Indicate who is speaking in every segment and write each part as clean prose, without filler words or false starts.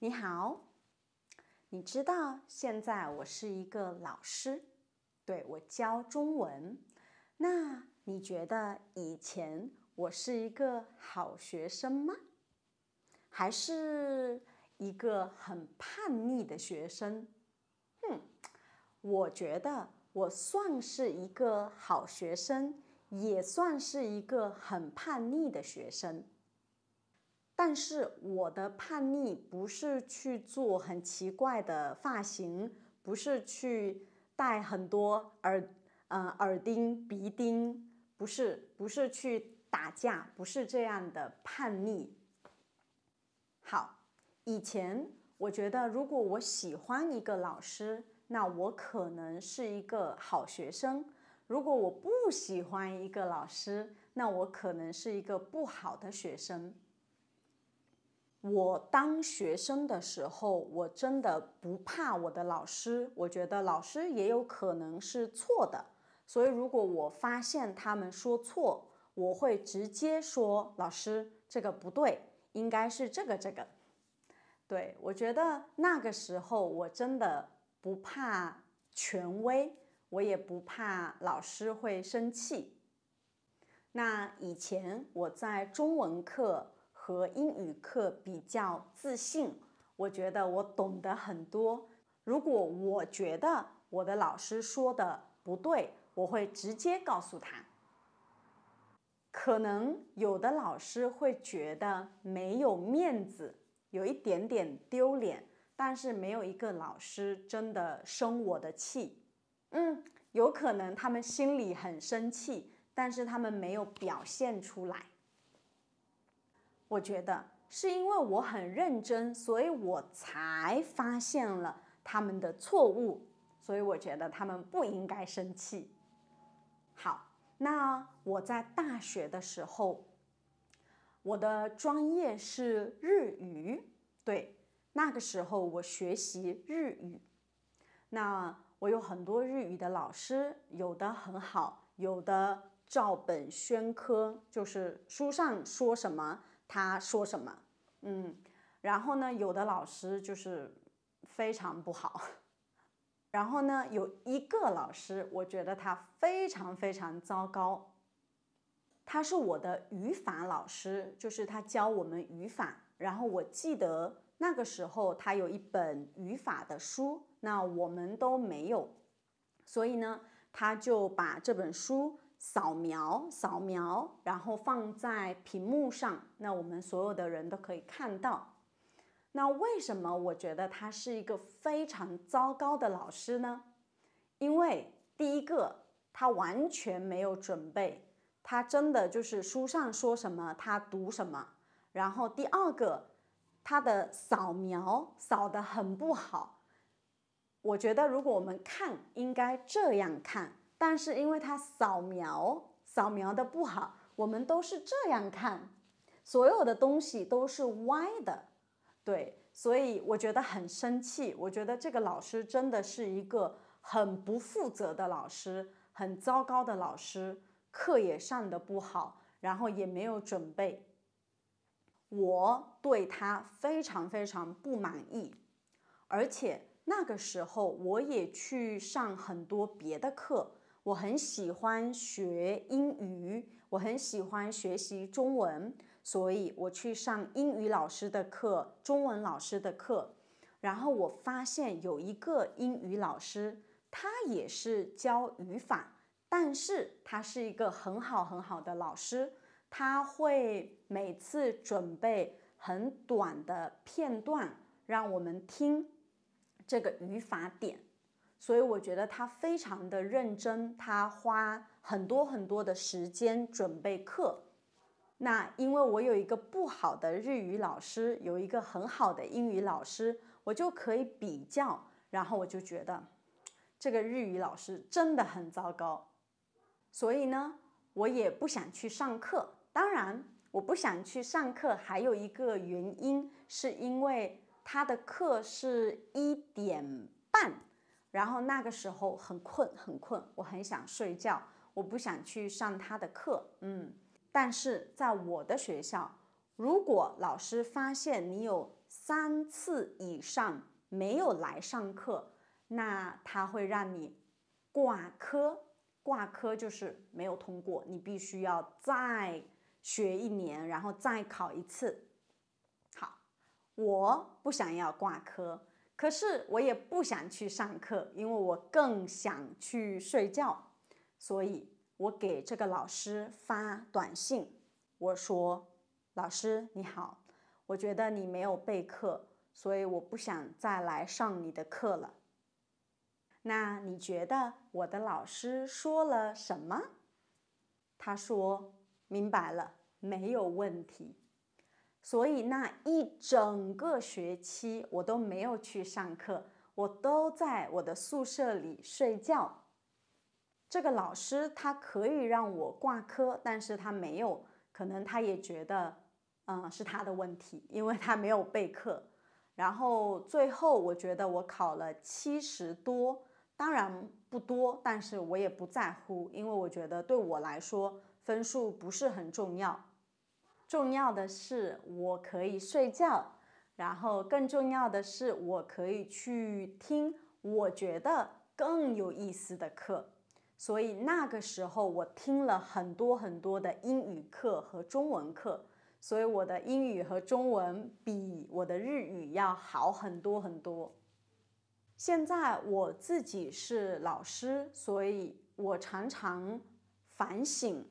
Speaker 1: 你好，你知道现在我是一个老师，对，我教中文。那你觉得以前我是一个好学生吗？还是一个很叛逆的学生？我觉得我算是一个好学生，也算是一个很叛逆的学生。但是我的叛逆不是去做很奇怪的发型，不是去戴很多耳钉、鼻钉，不是去打架，不是这样的叛逆。好，以前我觉得如果我喜欢一个老师，那我可能是一个好学生；如果我不喜欢一个老师，那我可能是一个不好的学生。我当学生的时候，我真的不怕我的老师，我觉得老师也有可能是错的，所以如果我发现他们说错，我会直接说老师这个不对，应该是这个。对，我觉得那个时候我真的不怕权威，我也不怕老师会生气。那以前我在中文课和英语课比较自信，我觉得我懂得很多。如果我觉得我的老师说的不对，我会直接告诉他。可能有的老师会觉得没有面子，有一点点丢脸，但是没有一个老师真的生我的气。有可能他们心里很生气，但是他们没有表现出来。我觉得是因为我很认真，所以我才发现了他们的错误，所以我觉得他们不应该生气。好，那我在大学的时候，我的专业是日语，对，那个时候我学习日语。那我有很多日语的老师，有的很好，有的照本宣科，就是书上说什么他说什么。然后呢，有的老师就是非常不好。然后呢，有一个老师，我觉得他非常非常糟糕。他是我的语法老师，就是他教我们语法。然后我记得那个时候他有一本语法的书，那我们都没有，所以呢，他就把这本书扫描，然后放在屏幕上，那我们所有的人都可以看到。那为什么我觉得他是一个非常糟糕的老师呢？因为第一个，他完全没有准备，他真的就是书上说什么他读什么。然后第二个，他的扫描扫得很不好。我觉得如果我们看，应该这样看，但是因为他扫描的不好，我们都是这样看，所有的东西都是歪的。对，所以我觉得很生气。我觉得这个老师真的是一个很不负责的老师，很糟糕的老师，课也上得不好，然后也没有准备。我对他非常非常不满意，而且那个时候我也去上很多别的课，我很喜欢学英语，我很喜欢学习中文，所以我去上英语老师的课，中文老师的课。然后我发现有一个英语老师，他也是教语法，但是他是一个很好很好的老师，他会每次准备很短的片段让我们听这个语法点，所以我觉得他非常的认真，他花很多很多的时间准备课。那因为我有一个不好的日语老师，有一个很好的英语老师，我就可以比较，然后我就觉得这个日语老师真的很糟糕，所以呢，我也不想去上课。当然，我不想去上课还有一个原因，是因为他的课是1:30，然后那个时候很困，我很想睡觉，我不想去上他的课。但是在我的学校，如果老师发现你有3次以上没有来上课，那他会让你挂科。挂科就是没有通过，你必须要再学1年，然后再考1次。好，我不想要挂科，可是我也不想去上课，因为我更想去睡觉。所以我给这个老师发短信，我说：老师你好，我觉得你没有备课，所以我不想再来上你的课了。那你觉得我的老师说了什么？他说：明白了，没有问题。所以那一整个学期我都没有去上课，我都在我的宿舍里睡觉。这个老师他可以让我挂科，但是他没有，可能他也觉得是他的问题，因为他没有备课。然后最后我觉得我考了70多，当然不多，但是我也不在乎，因为我觉得对我来说分数不是很重要，重要的是我可以睡觉，然后更重要的是我可以去听我觉得更有意思的课。所以那个时候我听了很多很多的英语课和中文课，所以我的英语和中文比我的日语要好很多很多。现在我自己是老师，所以我常常反省，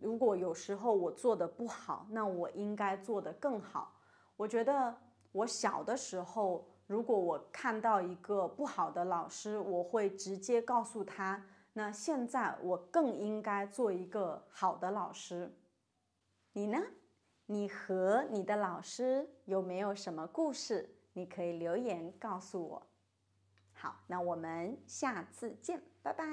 Speaker 1: 如果有时候我做的不好，那我应该做得更好。我觉得我小的时候，如果我看到一个不好的老师，我会直接告诉他，那现在我更应该做一个好的老师。你呢？你和你的老师有没有什么故事？你可以留言告诉我。好，那我们下次见，拜拜。